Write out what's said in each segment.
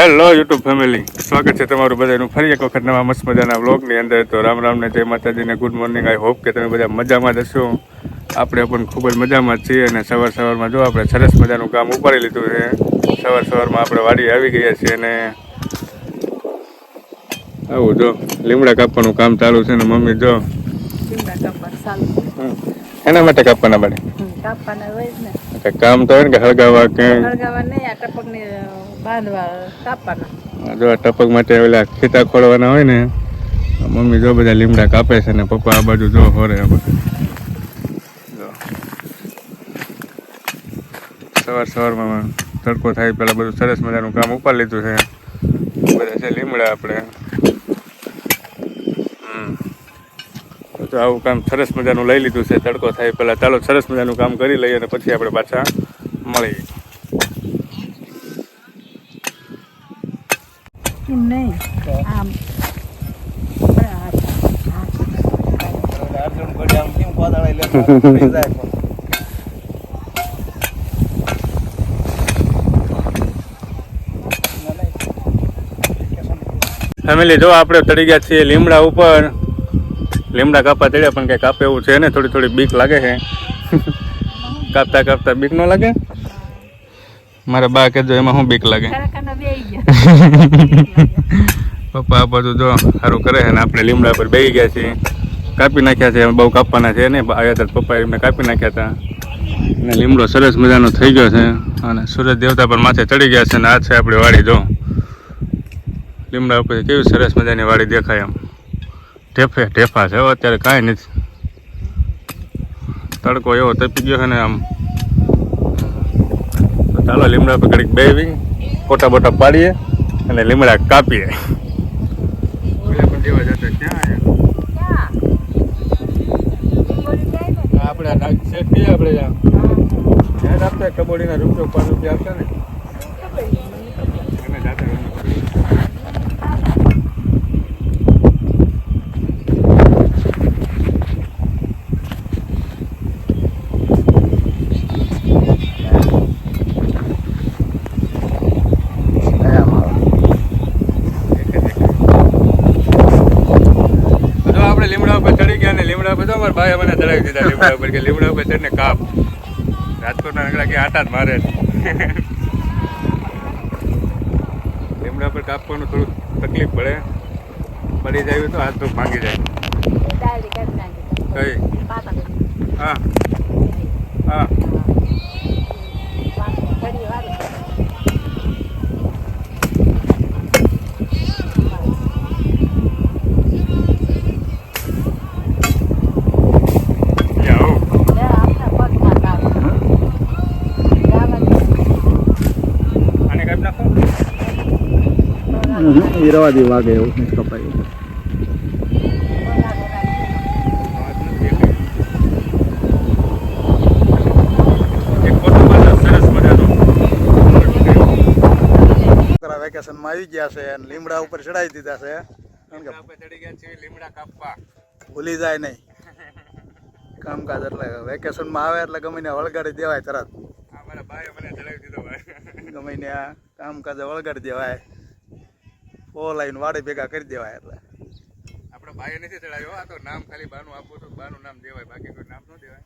Hello YouTube family, સ્વાગત છે તમારું બધાનું ફરી એક વખત નવા મસ્ત મજાના વ્લોગની અંદર. તો રામ રામ ને જય માતાજીને ગુડ મોર્નિંગ. આઈ હોપ કે તમે બધા મજામાં જ હશો. આપણે પણ ખૂબ જ મજામાં જ છીએ અને સવારમાં જો આપણે સરસ મજાનું કામ ઉપાડી લીધું છે. સવારમાં આપણે વાડી આવી ગયા છીએ અને આવું જો લીમડા કાપવાનું કામ ચાલુ છે ને મમ્મી જો એના માટે કાપવાના પડે. કાપવાના હોય ને કામ તો હોય ને કે હળગાવા કે હળગાવા નહીં, આ ટપકને બાંધવા કાપવાના. જો ટપક માટે ઓલા ખીતા ખોળવાના હોય ને, મમ્મી જો બધા લીમડા કાપે છે ને પપ્પા આ બાજુ જો હોરે. સવારમાં તડકો થાય પેલા બધું સરસ મજાનું કામ ઉપાડી લીધું છે. બધા છે લીમડા આપણે. તો આવું કામ સરસ મજાનું લઈ લીધું છે. તડકો થાય પેલા ચાલો સરસ મજાનું કામ કરી લઈએ અને પછી આપણે પાછા મળીએ. નહીં આમ ફેમિલી જો આપણે ચડી ગયા છીએ લીમડા ઉપર. લીમડા કાપવા ચડ્યા પણ કઈ કાપે એવું છે ને, થોડી બીક લાગે છે. કાપતા બીક ન લાગે? મારા બા કહેજો એમાં શું બીક લાગે? પપ્પા આ બધું જો સારું કરે છે ને આપણે લીમડા પર બેસી ગયા છીએ. કાપી નાખ્યા છે, બહુ કાપવાના છે ને આવ્યા હતા પપ્પા એમને કાપી નાખ્યા હતા. અને લીમડો સરસ મજાનો થઈ ગયો છે અને સૂરજ દેવતા પર માથે ચડી ગયા છે. અને આ છે આપણી વાડી. જો લીમડા ઉપર કેવી સરસ મજાની વાડી દેખાય. આમ ઢેફા છે અત્યારે કાંઈ નથી. તડકો એવો તપી ગયો છે ને આમ. તો ચાલો લીમડા પર ઘડીક બેસી ફોટા બોટા પાડીએ અને લીમડા કાપીએ. આપણે કબોડીના રૂપિયા 5 રૂપિયા આપતા ને લીમડા ઉપર ચડી ગયા ને લીમડા ઉપર તો અમારા ભાઈ મને ચડાવી દીધા લીમડા ઉપર કે લીમડા ઉપર ચડીને કાપ. રાજકોટના નગડા કે આટા જ મારે. લીમડા પર કાપવાનું થોડું તકલીફ પડે. પડી જાય તો હાથ તો ભાંગી જાય. કઈ હા હા રવા દે વાગે એવું નથી કપાય. વેકેશનમાં આવી ગયા છે અને લીમડા ઉપર ચડાવી દીધા છે. લીમડા કાપવા ભૂલી જાય નહીં કામકાજ. એટલે વેકેશનમાં આવે એટલે ગમે ને વળગાડી દેવાય તરત. મારા ભાઈ મને ચડાવી દીધો ભાઈ. ગમે ને આ કામકાજ વળગાડી દેવાય. ઓલાઈન વાડી ભેગા કરી દેવાય. એટલે આપણે ભાઈ નથી ચડાવ્યો. આ તો નામ ખાલી બાનું આપવું તો બાનું નામ દેવાય, બાકી કોઈ નામ ન દેવાય.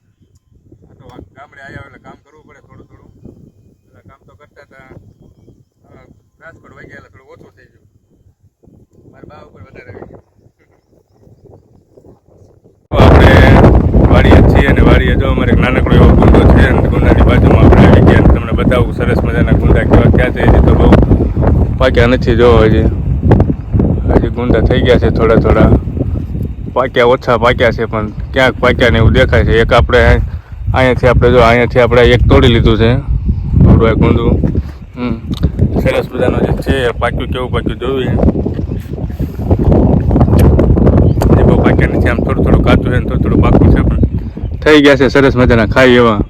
આ તો ગામડે આવ્યા એટલે કામ કરવું પડે થોડું. એટલે કામ તો કરતા હતા. રાજકોટ વહી ગયા એટલે થોડું ઓછું થઈ ગયું. મારા બા ઉપર વધારે આવી ગયું. આપણે વાડીએ છીએ અને વાડીએ જો અમારે નાનકડો એવો ગુંદો છે અને ગુંદાની બાજુમાં આપણે આવી ગયા. તમને બતાવું સરસ મજાના ગુંદા કેવા ક્યાં છે. હજી તો બહુ પાક્યા નથી. જો હજી ગુંદા થઈ ગયા છે થોડા. પાક્યા ઓછા પાક્યા છે પણ ક્યાંક પાક્યા ને એવું દેખાય છે. એક આપણે અહીંયાથી આપણે એક તોડી લીધું છે થોડું આ ગુંદું. સરસ મજાનો જે છે પાક્યું કેવું પાક્યું જોયું. બહુ પાક્યા નથી. આમ થોડું કાચું છે ને થોડું પાકું છે પણ થઈ ગયા છે સરસ મજાના ખાઈ એવા.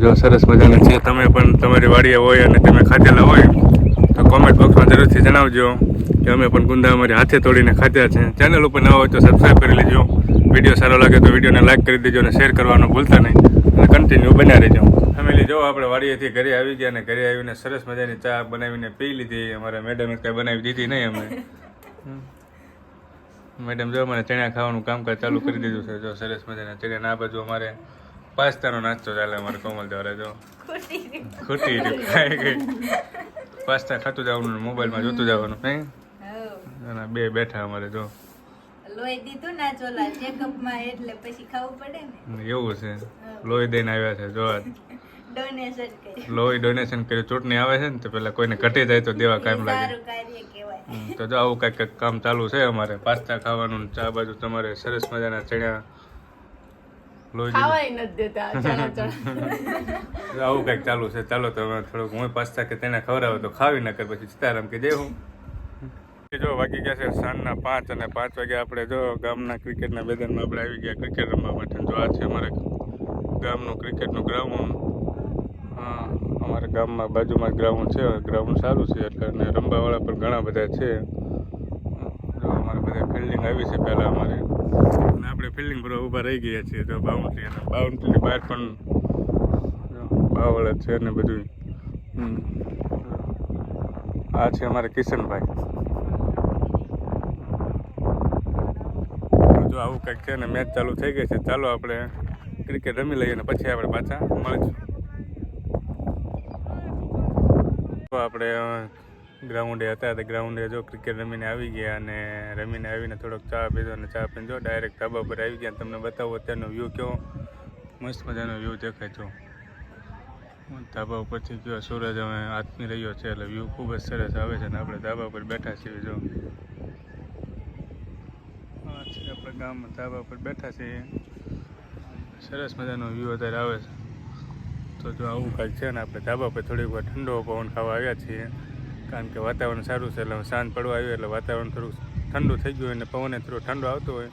જો સરસ મજાના છે. તમે પણ તમારી વાડીએ હોય અને તમે ખાધેલા હોય તો કોમેન્ટ બોક્સમાં જરૂરથી જણાવજો કે અમે પણ ગુંદા અમારી હાથે તોડીને ખાધા છે. ચેનલ ઉપર નવા હોય તો સબસ્ક્રાઈબ કરી લેજો. વિડીયો સારો લાગે તો વિડીયોને લાઈક કરી દેજો અને શેર કરવાનું ભૂલતા નહીં અને કન્ટિન્યુ બન્યા રહેજો. ફેમિલી જો આપણે વાડીએથી ઘરે આવી ગયા અને ઘરે આવીને સરસ મજાની ચા બનાવીને પી લીધી. અમારા મેડમે કંઈ બનાવી દીધી નહીં અમે. મેડમ જો મને ચણા ખાવાનું કામકાજ ચાલુ કરી દીધું છે. જો સરસ મજાના ચણા. આ બાજુ અમારે પાસ્તાનો નાસ્તો ચાલે અમારે કોમલ દ્વારા. જો ખોટી ખાઈ ગઈ. પાસ્તા ખાતું જવાનું, મોબાઈલમાં જોતું જવાનું. નહીં અને બે બેઠા અમારે જો લોહી દીધું ના ચોલા ચેકઅપમાં એટલે પછી ખાવું પડે ને. એવું છે. લોહી દઈને આવ્યા છે. જો ડોનેશન કર્યું. લોહી ડોનેશન કર્યું. ચૂંટણી આવે છે ને તો પેલા કોઈને ઘટી જાય તો દેવા કામ લાગે. સારું કાર્ય કહેવાય. તો જો આવું કંઈક કામ ચાલુ છે અમારે. પાસ્તા ખાવાનું, ચા બાજુ તમારે સરસ મજાના ચણા લોહી ખાવાય નથી દેતા ચણા ચણા. આવું કંઈક ચાલુ છે. ચાલો તો હવે થોડુંક હું પાસ્તા કે તેને ખવડાવે તો ખાવી ના કર પછી સીતારામ કે દેવું. જો વાગી ગયા છે સાંજના 5 અને 5 વાગે આપણે જો ગામના ક્રિકેટના મેદાનમાં આપણે આવી ગયા ક્રિકેટ રમવા માટે. જો આ છે અમારે ગામનું ક્રિકેટનું ગ્રાઉન્ડ. અમારા ગામમાં બાજુમાં જ ગ્રાઉન્ડ છે. ગ્રાઉન્ડ સારું છે એટલે અને રમવાવાળા પણ ઘણા બધા છે. જો અમારે બધા ફિલ્ડિંગ આવી છે પહેલાં અમારે, અને આપણે ફિલ્ડિંગ પર ઊભા રહી ગયા છીએ. તો બાઉન્ડ્રી અને બાઉન્ડ્રીની બહાર પણ બાવળ છે ને બધું. આ છે અમારે કિશનભાઈ. જો આવું કંઈક છે ને મેચ ચાલુ થઈ ગઈ છે. ચાલો આપણે ક્રિકેટ રમી લઈએ અને પછી આપણે પાછા મળીશું. તો આપણે ગ્રાઉન્ડે હતા તો ગ્રાઉન્ડે જો ક્રિકેટ રમીને આવી ગયા અને રમીને આવીને થોડોક ચા પીધો અને ચા પીને જો ડાયરેક્ટ ધાબા પર આવી ગયા. તમને બતાવો અત્યારનો વ્યૂ કેવો મસ્ત મજાનો વ્યૂ દેખાય. જો ધાબા ઉપરથી કયો સૂરજ હવે આથમી રહ્યો છે એટલે વ્યૂ ખૂબ જ સરસ આવે છે. અને આપણે ધાબા પર બેઠા છીએ. જો આપણે ગામમાં ધાબા પર બેઠા છીએ. સરસ મજાનો વ્યૂ અત્યારે આવે છે. તો જો આવું કાંઈક છે ને આપણે ધાબા પર થોડીક વાર ઠંડો પવન ખાવા આવ્યા છીએ. કારણ કે વાતાવરણ સારું છે એટલે સાંજ પડવા આવ્યું એટલે વાતાવરણ થોડું ઠંડુ થઈ ગયું અને પવને થોડો ઠંડો આવતો હોય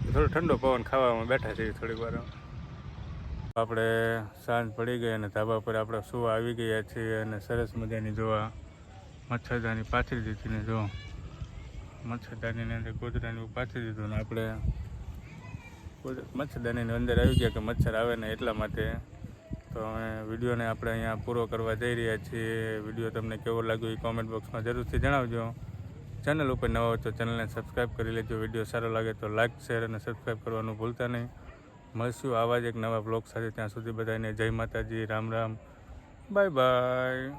તો થોડો ઠંડો પવન ખાવામાં બેઠા છીએ થોડીક વાર. આપણે સાંજ પડી ગઈ અને ધાબા પર આપણે સુવા આવી ગયા છીએ. અને સરસ મજાની જોવા મચ્છરદાની પાથરી દીધી ને જો મચ્છરદાનીની અંદર ગોદડાની પાથરી દીધું ને આપણે મચ્છરદાનીની અંદર આવી ગયા કે મચ્છર આવે ને એટલા માટે. તો અમે વિડીયોને આપણે અહીંયા પૂરો કરવા જઈ રહ્યા છીએ. વિડીયો તમને કેવો લાગ્યો એ કોમેન્ટ બોક્સમાં જરૂરથી જણાવજો. ચેનલ ઉપર નવા હોય તો ચેનલને સબસ્ક્રાઈબ કરી લેજો. વિડીયો સારો લાગે તો લાઇક, શેર અને સબસ્ક્રાઈબ કરવાનું ભૂલતા નહીં. મળશું આવા જ એક નવા બ્લોગ સાથે. ત્યાં સુધી બધાને જય માતાજી, રામ રામ, બાય બાય.